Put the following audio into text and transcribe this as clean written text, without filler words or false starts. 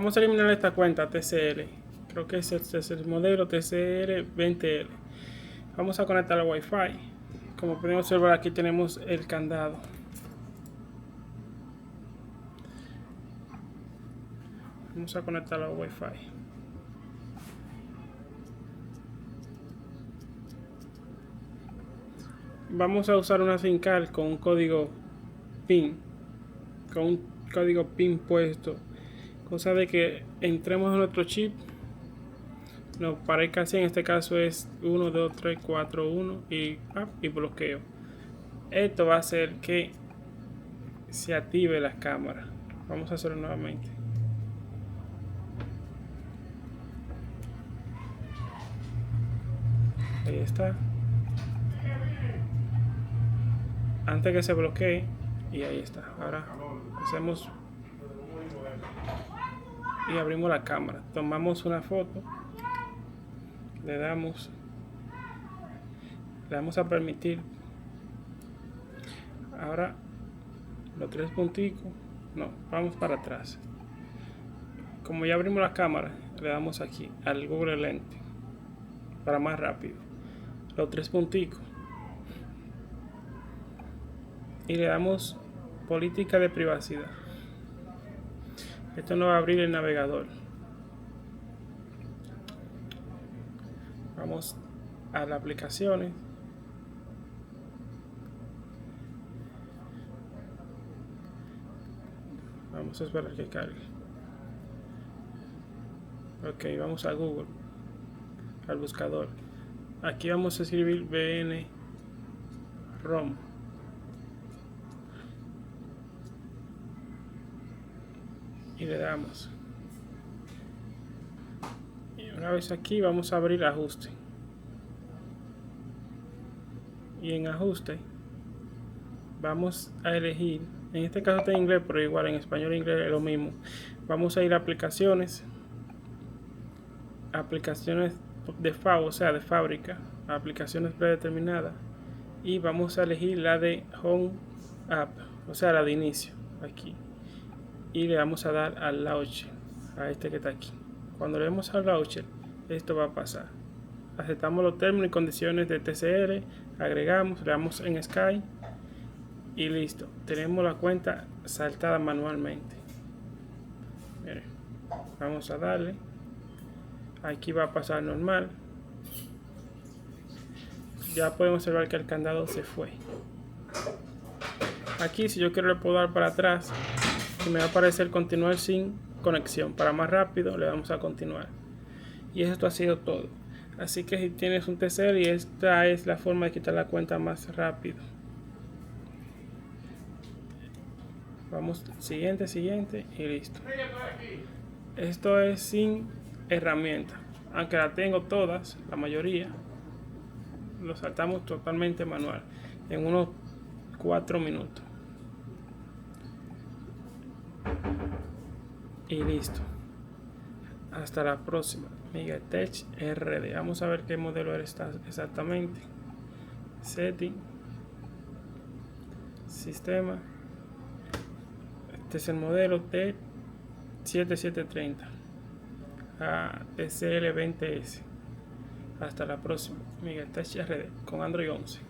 Vamos a eliminar esta cuenta TCL. Creo que es el modelo TCL20L. Vamos a conectar al Wi-Fi. Como pueden observar, aquí tenemos el candado. Vamos a conectar al Wi-Fi. Vamos a usar una SIM card con un código PIN. Con un código PIN puesto. Cosa de que entremos en nuestro chip. Nos parezca así, en este caso es 1, 2, 3, 4, 1 y bloqueo. Esto va a hacer que se active la cámara. Vamos a hacerlo nuevamente. Ahí está. Antes que se bloquee. Y ahí está. Ahora hacemos y abrimos la cámara. Tomamos una foto. Le damos a permitir. Ahora los tres punticos. No, vamos para atrás. Como ya abrimos la cámara, le damos aquí al Google Lente para más rápido. Los tres punticos. Y le damos política de privacidad. Esto nos va a abrir el navegador. Vamos a las aplicaciones. Vamos a esperar que cargue. Ok, vamos a Google, al buscador. Aquí vamos a escribir VN-ROM. Y le damos. Y una vez aquí vamos a abrir ajuste. Y en ajuste vamos a elegir, en este caso está en inglés, pero igual en español e inglés es lo mismo. Vamos a ir a aplicaciones de fábrica, aplicaciones predeterminadas, y vamos a elegir la de Home App, o sea, la de inicio, aquí, y le vamos a dar al launcher, a este que está aquí. Cuando le demos al launcher, esto va a pasar. Aceptamos los términos y condiciones de TCL, agregamos, le damos en Sky y listo. Tenemos la cuenta saltada manualmente. Miren, vamos a darle. Aquí va a pasar normal. Ya podemos observar que el candado se fue. Aquí, si yo quiero, le puedo dar para atrás y me va a aparecer continuar sin conexión. Para más rápido le damos a continuar. Y esto ha sido todo. Así que si tienes un TCL, y esta es la forma de quitar la cuenta más rápido. Vamos, siguiente y listo. Esto es sin herramienta. Aunque la tengo todas, la mayoría, lo saltamos totalmente manual. En unos 4 minutos. Y listo. Hasta la próxima. MegaTech RD. Vamos a ver qué modelo está exactamente. Setting. Sistema. Este es el modelo T7730. TCL20S. Hasta la próxima. MegaTech RD con Android 11.